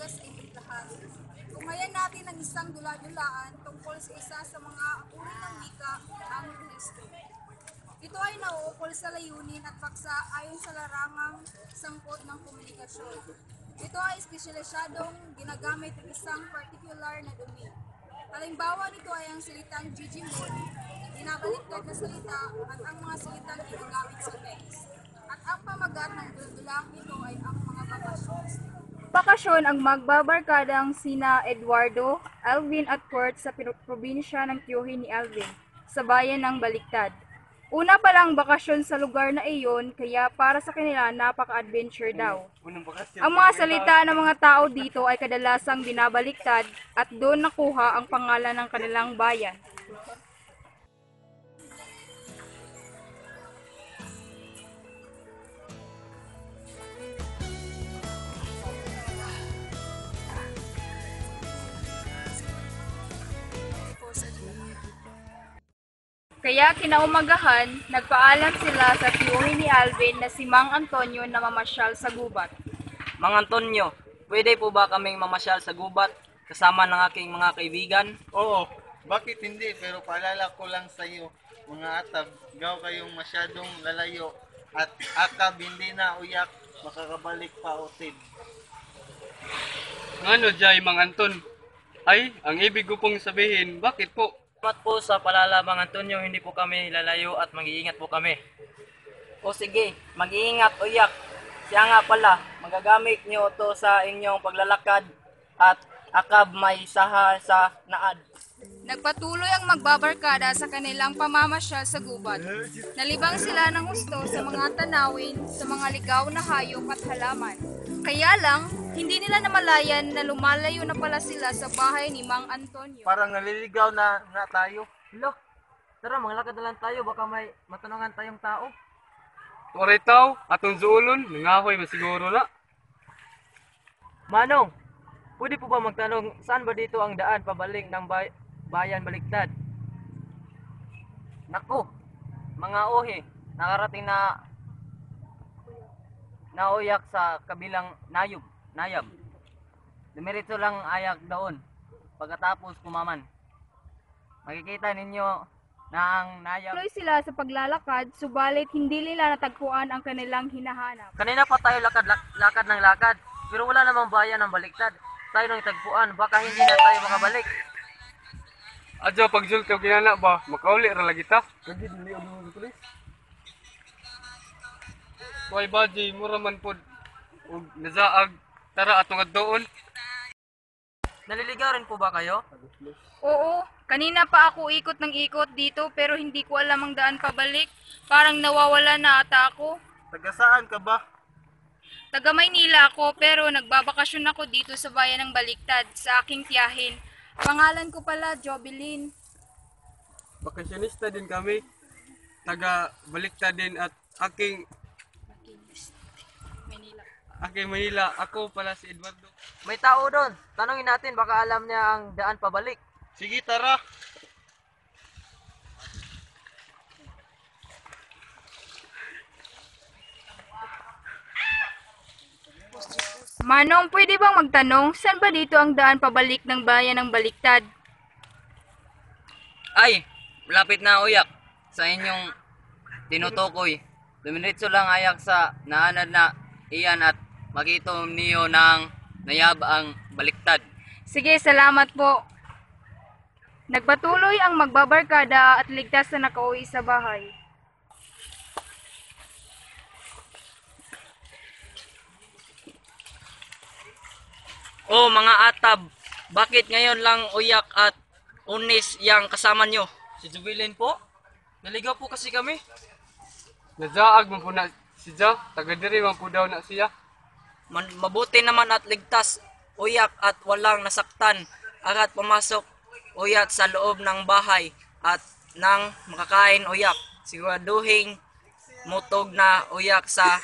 umaga sa inyong lahat. Tumayan natin ang isang dula-dulaan tungkol sa isa sa mga uri ng wika, ang rehistro. Ito ay nauukol sa layunin at paksa ayon sa larangang sangkot ng komunikasyon. Ito ay espesyalisadong ginagamit ng isang particular na dumi. Halimbawa nito ay ang salitang Gigimon, binabaliktad na salita at ang mga salitang ginagamit sa text. At ang pamagat ng dula-dulang ito ay ang mga bakasyon. Bakasyon ang magbabarkadang sina Eduardo, Alvin at Kurt sa probinsya ng tiyuhin ni Alvin, sa bayan ng Baliktad. Una pa lang bakasyon sa lugar na iyon, kaya para sa kanila napaka-adventure daw. Ang mga salita ng mga tao dito ay kadalasang binabaliktad at doon nakuha ang pangalan ng kanilang bayan. Kaya kinaumagahan, nagpaalam sila sa tiyuhin ni Alvin na si Mang Antonio na mamasyal sa gubat. Mang Antonio, pwede po ba kaming mamasyal sa gubat kasama ng aking mga kaibigan? Oo, bakit hindi? Pero paalala ko lang sa iyo, mga atab, gaw kayong masyadong lalayo at akab hindi na uyak, makakabalik pa utid. Ngano jay Mang Anton? Ay, ang ibig ko pong sabihin, bakit po? Salamat po sa palala, Mang Antonio, hindi po kami lalayo at mag-iingat po kami. O sige, mag-iingat uyak. Siya nga pala, magagamit niyo to sa inyong paglalakad at akab may saha sa naad. Nagpatuloy ang magbabarkada sa kanilang pamamasyal sa gubat. Nalibang sila ng gusto sa mga tanawin, sa mga ligaw na hayop at halaman. Kaya lang, hindi nila namalayan na lumalayo na pala sila sa bahay ni Mang Antonio. Parang naliligaw na nga tayo. Hello, tara manglakad na lang tayo, baka may matanungan tayong tao. Oritaw, atong zuulon, nangahoy masiguro na. Manong, pwede po ba magtanong saan ba dito ang daan pabalik ng bayan Baliktad? Naku, mga ohe, nakarating na nauyak sa kabilang nayab. Dumiretso lang ayak doon. Pagkatapos kumaman, makikita ninyo na ang nayab. Tuloy sila sa paglalakad, subalit hindi nila natagpuan ang kanilang hinahanap. Kanina pa tayo lakad ng lakad, pero wala namang bayan ng Baliktad. Tayo nang tagpuan, baka hindi na tayo makabalik. Adyo pagjul ka ginana ba, makauli ra lagi ta. Kagi dili og pulis. Why baji mura man pod og nazaag tara atong adtoon. Naliligaw rin po ba kayo? Oo, kanina pa ako ikot ng ikot dito pero hindi ko alam ang daan pabalik. Parang nawawala na ata ako. Taga saan ka ba? Taga Maynila ako pero nagbabakasyon ako dito sa bayan ng Baliktad sa aking tiyahin. Pangalan ko pala Jobilin. Bakasyonista din kami. Taga Baliktad din at aking Manila. Ako pala si Eduardo. May tao doon. Tanungin natin, baka alam niya ang daan pabalik. Sige, tara. Manong, pwede bang magtanong, saan ba dito ang daan pabalik ng bayan ng Baliktad? Ay, malapit na uyak sa inyong tinutukoy. Dumiretso lang ayak sa naanad na iyan at makita niyo ng nayab ang Baliktad. Sige, salamat po. Nagpatuloy ang magbabarkada at ligtas na nakauwi sa bahay. Oh mga atab, bakit ngayon lang uyak at unis yang kasama nyo? Si Jubilin po? Naligaw po kasi kami. Nazaag man po na siya, taga diri man po daw na siya. Mabuti naman at ligtas, uyak at walang nasaktan. Agad pumasok uyak sa loob ng bahay at nang makakain uyak. Siguraduhin mutog na uyak sa